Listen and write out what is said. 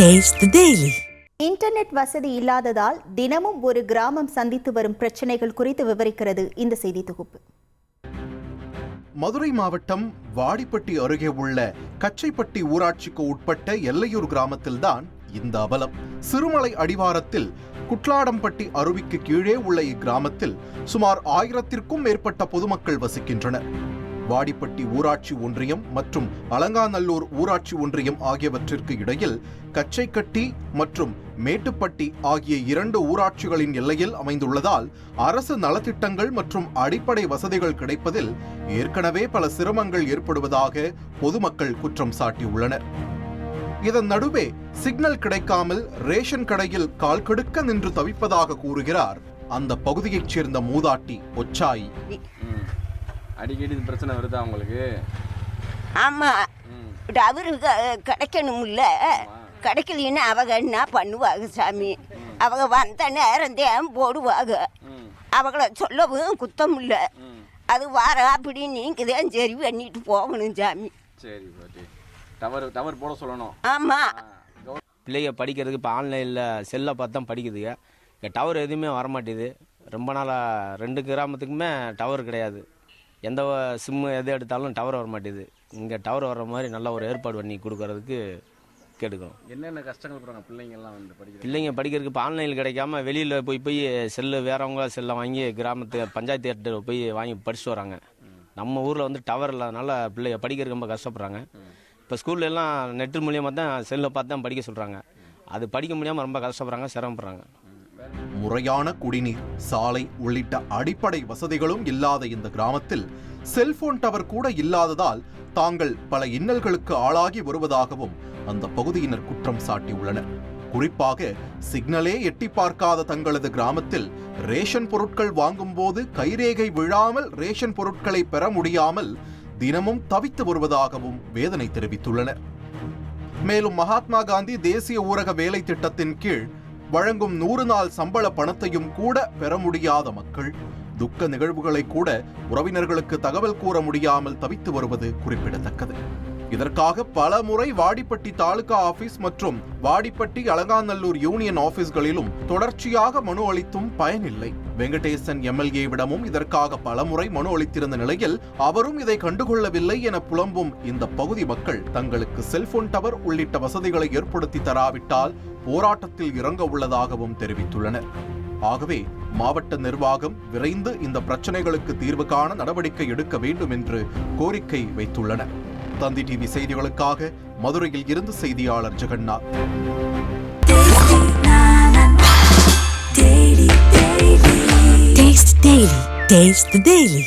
Taste the Daily. Internet வசதி இல்லாததால் தினமும் ஒரு கிராமம் சந்தித்து வரும் பிரச்சனைகள் குறித்து விவரிக்கிறது இந்த செய்தி தொகுப்பு. மதுரை மாவட்டம் வாடிப்பட்டி அருகே உள்ள கச்சைப்பட்டி ஊராட்சிக்கு உட்பட்ட எல்லையூர் கிராமத்தில்தான் இந்த அவலம். சிறுமலை அடிவாரத்தில் குட்லாடம்பட்டி அருவிக்கு கீழே உள்ள இக்கிராமத்தில் சுமார் 1000க்கும் மேற்பட்ட பொதுமக்கள் வசிக்கின்றனர். வாடிப்பட்டி ஊராட்சி ஒன்றியம் மற்றும் அலங்காநல்லூர் ஊராட்சி ஒன்றியம் ஆகியவற்றிற்கு இடையில் கச்சைக்கட்டி மற்றும் மேட்டுப்பட்டி ஆகிய 2 ஊராட்சிகளின் எல்லையில் அமைந்துள்ளதால் அரசு நலத்திட்டங்கள் மற்றும் அடிப்படை வசதிகள் கிடைப்பதில் ஏற்கனவே பல சிரமங்கள் ஏற்படுவதாக பொதுமக்கள் குற்றம் சாட்டியுள்ளனர். இதன் நடுவே சிக்னல் கிடைக்காமல் ரேஷன் கடையில் கால் கடுக்க நின்று தவிப்பதாக கூறுகிறார் அந்த பகுதியைச் சேர்ந்த மூதாட்டி ஒச்சாயி. அடிக்கடி இது பிரச்சனை வருதா உங்களுக்கு? ஆமாம், அவரு கிடைக்கணும்ல, கிடைக்கலன்னா அவங்க என்ன பண்ணுவாங்க சாமி? அவங்க வந்த நேரம் தான் போடுவாங்க. அவங்கள சொல்லவும் குத்தம் இல்லை. அது வர அப்படி நீங்கள் தான் சரி பண்ணிட்டு போகணும் சாமி. சரி பாட்டி, டவர் போட சொல்லணும். ஆமாம், பிள்ளைங்க படிக்கிறதுக்கு இப்போ ஆன்லைனில் செல்லை பார்த்து தான் படிக்குதுங்க. இங்கே டவர் எதுவுமே வரமாட்டேது. ரொம்ப நாளாக 2 கிராமத்துக்குமே டவர் கிடையாது. எந்த சிம்மு எது எடுத்தாலும் டவர் வர மாட்டேது. இங்கே டவர் வர்ற மாதிரி நல்ல ஒரு ஏற்பாடு பண்ணி கொடுக்கறதுக்கு கேட்டுக்கிறோம். என்னென்ன கஷ்டங்கள் போகிறாங்க பிள்ளைங்கள்லாம் வந்து பிள்ளைங்க படிக்கிறதுக்கு இப்போ ஆன்லைனில் கிடைக்காம வெளியில் போய் செல்லு வேறவங்க செல்லை வாங்கி கிராமத்து பஞ்சாயத்து ஏற்று போய் வாங்கி படிச்சுட்டு வராங்க. நம்ம ஊரில் வந்து டவர் இல்லாதனால பிள்ளைங்க படிக்கிறதுக்கு ரொம்ப கஷ்டப்படுறாங்க. இப்போ ஸ்கூல்லலாம் நெட்டு மூலியமாக தான் செல்லை பார்த்து தான் படிக்க சொல்கிறாங்க. அது படிக்க முடியாமல் ரொம்ப கஷ்டப்படுறாங்க, சிரமப்படுறாங்க. முறையான குடிநீர், சாலை உள்ளிட்ட அடிப்படை வசதிகளும் இல்லாத இந்த கிராமத்தில் செல்போன் டவர் கூட இல்லாததால் தாங்கள் பல இன்னல்களுக்கு ஆளாகி வருவதாகவும் அந்த பகுதியினர் குற்றம் சாட்டியுள்ளனர். குறிப்பாக சிக்னலே எட்டி பார்க்காத தங்களது கிராமத்தில் ரேஷன் பொருட்கள் வாங்கும் போது கைரேகை விழாமல் ரேஷன் பொருட்களை பெற முடியாமல் தினமும் தவித்து வருவதாகவும் வேதனை தெரிவித்துள்ளனர். மேலும் மகாத்மா காந்தி தேசிய ஊரக வேலை திட்டத்தின் கீழ் வழங்கும் 100 நாள் சம்பள பணத்தையும் கூட பெற முடியாத மக்கள் துக்க நிகழ்வுகளை கூட உறவினர்களுக்கு தகவல் கூற முடியாமல் தவித்து வருவது குறிப்பிடத்தக்கது. இதற்காக பல முறை வாடிப்பட்டி தாலுகா ஆபீஸ் மற்றும் வாடிப்பட்டி அலங்காநல்லூர் யூனியன் ஆபீஸ்களிலும் தொடர்ச்சியாக மனு அளித்தும் பயனில்லை. வெங்கடேசன் எம்எல்ஏவிடமும் இதற்காக பல முறை மனு அளித்திருந்த நிலையில் அவரும் இதை கண்டுகொள்ளவில்லை என புலம்பும் இந்த பகுதி மக்கள் தங்களுக்கு செல்போன் டவர் உள்ளிட்ட வசதிகளை ஏற்படுத்தி தராவிட்டால் போராட்டத்தில் இறங்க உள்ளதாகவும் தெரிவித்துள்ளனர். ஆகவே மாவட்ட நிர்வாகம் விரைந்து இந்த பிரச்சனைகளுக்கு தீர்வு காண நடவடிக்கை எடுக்க வேண்டும் என்று கோரிக்கை வைத்துள்ளனர். தந்தி டிவி செய்திகளுக்காக மதுரையில் இருந்து செய்தியாளர் ஜெகநாத். Taste the Daily.